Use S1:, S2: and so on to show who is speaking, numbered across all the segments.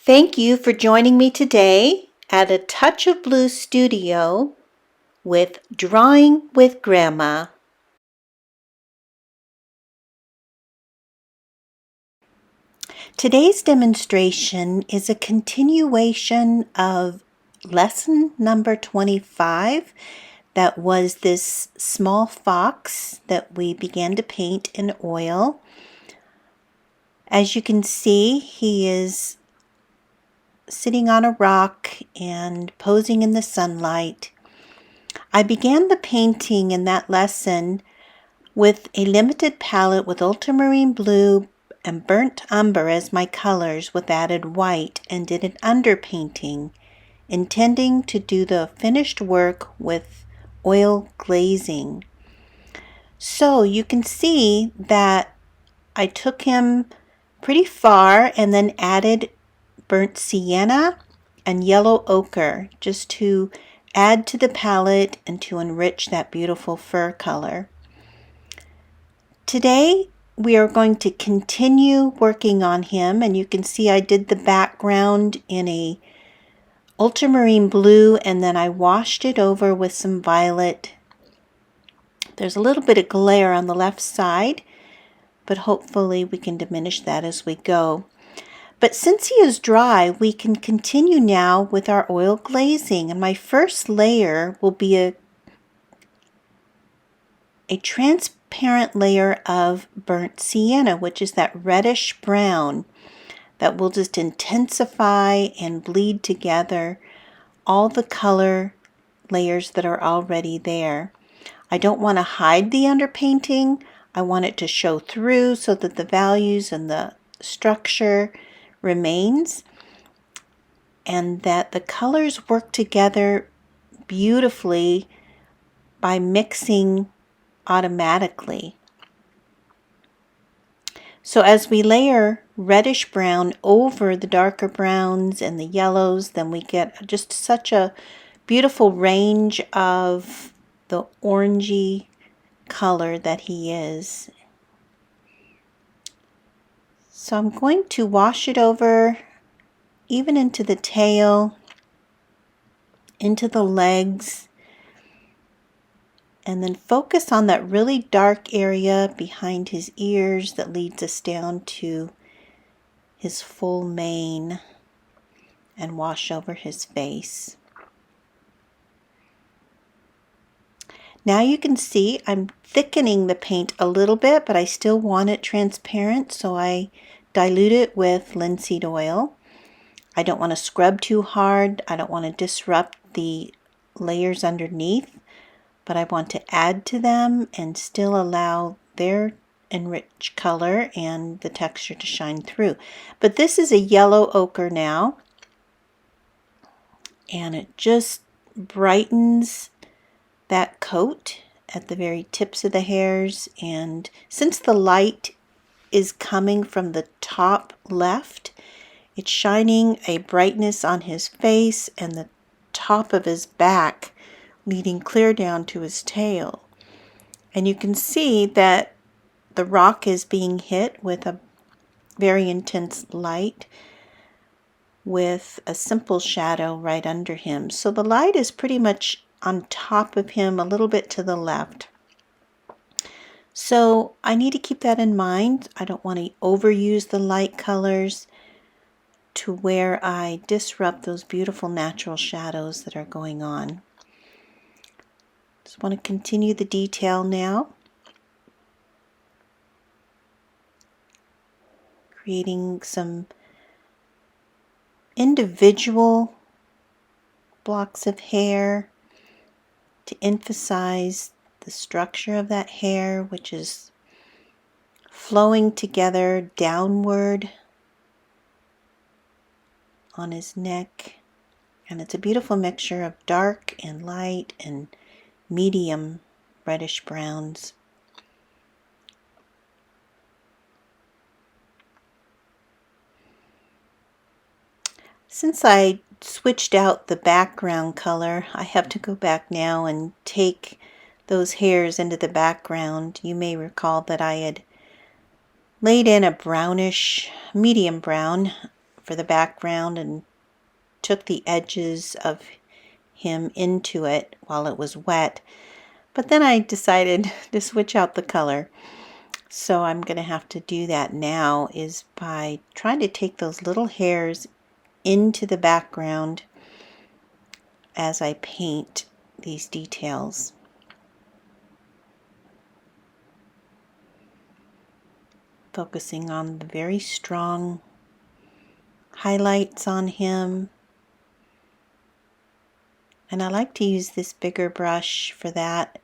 S1: Thank you for joining me today at A Touch of Blue Studio with Drawing with Grandma. Today's demonstration is a continuation of lesson number 25. That was this small fox that we began to paint in oil. As you can see, he is sitting on a rock and posing in the sunlight. I began the painting in that lesson with a limited palette with ultramarine blue and burnt umber as my colors with added white, and did an underpainting, intending to do the finished work with oil glazing. So you can see that I took him pretty far and then added burnt sienna and yellow ochre just to add to the palette and to enrich that beautiful fur color. Today we are going to continue working on him, and you can see I did the background in a ultramarine blue and then I washed it over with some violet. There's a little bit of glare on the left side, but hopefully we can diminish that as we go. But since he is dry, we can continue now with our oil glazing, and my first layer will be a transparent layer of burnt sienna, which is that reddish brown that will just intensify and bleed together all the color layers that are already there. I don't want to hide the underpainting. I want it to show through so that the values and the structure remains, and that the colors work together beautifully by mixing automatically. So as we layer reddish brown over the darker browns and the yellows, then we get just such a beautiful range of the orangey color that he is. So I'm going to wash it over even into the tail, into the legs, and then focus on that really dark area behind his ears that leads us down to his full mane, and wash over his face. Now you can see I'm thickening the paint a little bit, but I still want it transparent, so I dilute it with linseed oil. I don't want to scrub too hard. I don't want to disrupt the layers underneath, but I want to add to them and still allow their enriched color and the texture to shine through. But this is a yellow ochre now, and it just brightens that coat at the very tips of the hairs. And since the light is coming from the top left, it's shining a brightness on his face and the top of his back, leading clear down to his tail. And you can see that the rock is being hit with a very intense light with a simple shadow right under him. So the light is pretty much on top of him, a little bit to the left. So I need to keep that in mind. I don't want to overuse the light colors to where I disrupt those beautiful natural shadows that are going on. Just want to continue the detail now, creating some individual blocks of hair to emphasize the structure of that hair, which is flowing together downward on his neck. And it's a beautiful mixture of dark and light and medium reddish browns. Since I switched out the background color, I have to go back now and take those hairs into the background. You may recall that I had laid in a brownish, medium brown for the background and took the edges of him into it while it was wet. But then I decided to switch out the color. So I'm going to have to do that now, is by trying to take those little hairs into the background as I paint these details. Focusing on the very strong highlights on him. And I like to use this bigger brush for that.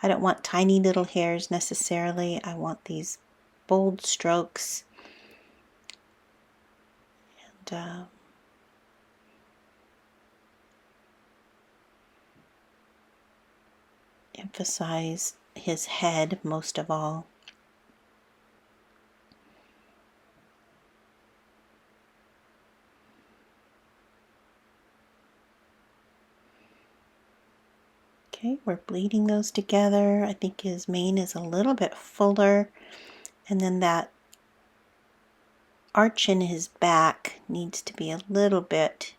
S1: I don't want tiny little hairs necessarily. I want these bold strokes. And emphasize his head most of all. Okay, we're bleeding those together. I think his mane is a little bit fuller, and then that arch in his back needs to be a little bit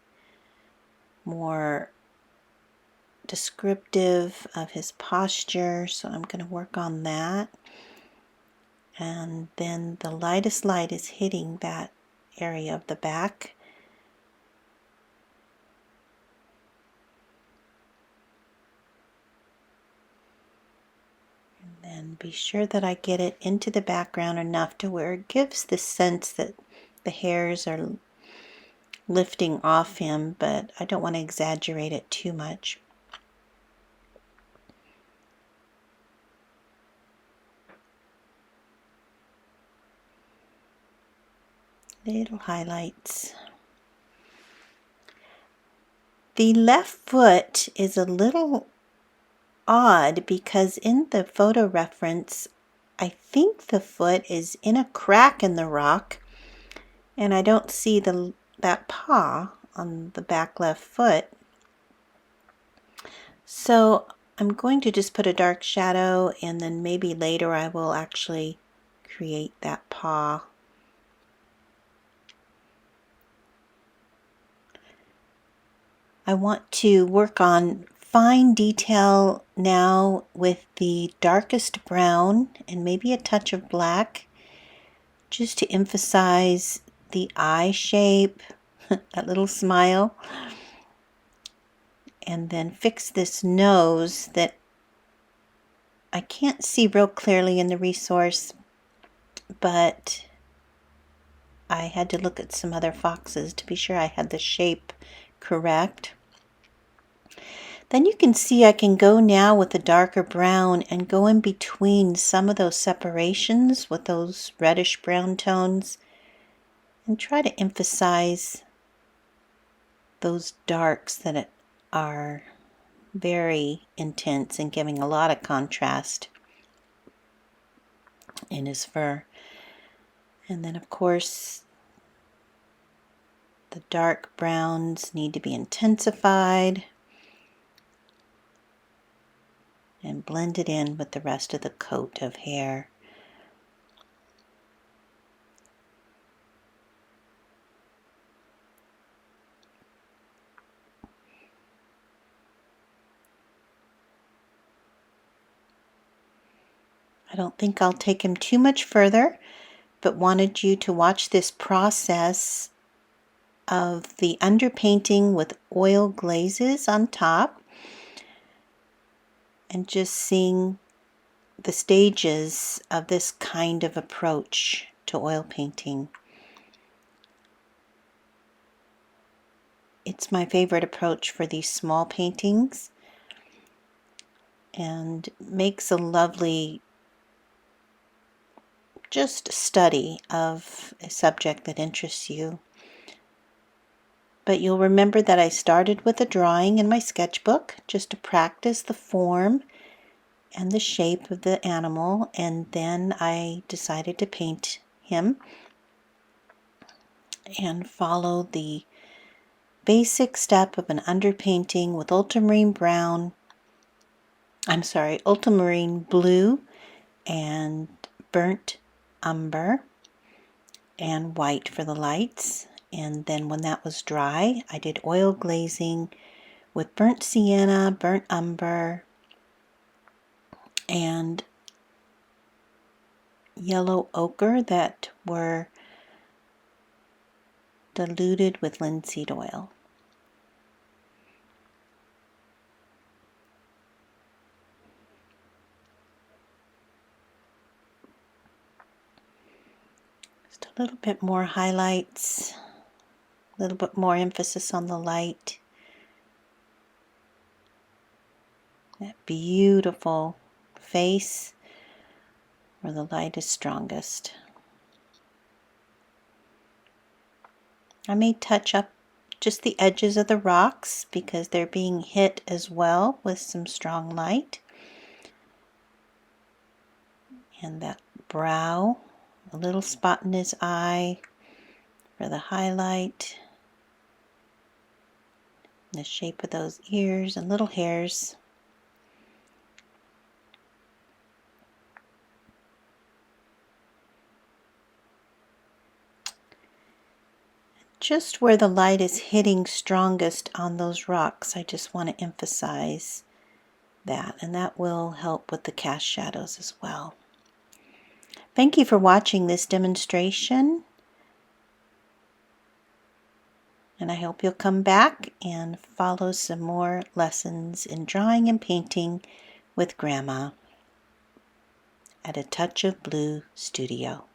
S1: more descriptive of his posture, so I'm going to work on that. And then the lightest light is hitting that area of the back. And be sure that I get it into the background enough to where it gives the sense that the hairs are lifting off him, but I don't want to exaggerate it too much. Little highlights. The left foot is a little odd because in the photo reference, I think the foot is in a crack in the rock, and I don't see that paw on the back left foot. So I'm going to just put a dark shadow, and then maybe later I will actually create that paw. I want to work on fine detail now with the darkest brown and maybe a touch of black, just to emphasize the eye shape, that little smile, and then fix this nose that I can't see real clearly in the resource, but I had to look at some other foxes to be sure I had the shape correct. Then you can see I can go now with the darker brown and go in between some of those separations with those reddish brown tones and try to emphasize those darks that are very intense and giving a lot of contrast in his fur. And then of course the dark browns need to be intensified and blended in with the rest of the coat of hair. I don't think I'll take him too much further, but wanted you to watch this process of the underpainting with oil glazes on top and just seeing the stages of this kind of approach to oil painting. It's my favorite approach for these small paintings and makes a lovely just study of a subject that interests you. But you'll remember that I started with a drawing in my sketchbook just to practice the form and the shape of the animal, and then I decided to paint him and follow the basic step of an underpainting with ultramarine blue and burnt umber, and white for the lights. And then when that was dry, I did oil glazing with burnt sienna, burnt umber, and yellow ochre that were diluted with linseed oil. Just a little bit more highlights, a little bit more emphasis on the light. That beautiful face where the light is strongest. I may touch up just the edges of the rocks because they're being hit as well with some strong light. And that brow, a little spot in his eye for the highlight. The shape of those ears and little hairs. Just where the light is hitting strongest on those rocks, I just want to emphasize that, and that will help with the cast shadows as well. Thank you for watching this demonstration, and I hope you'll come back and follow some more lessons in drawing and painting with Grandma at A Touch of Blue Studio.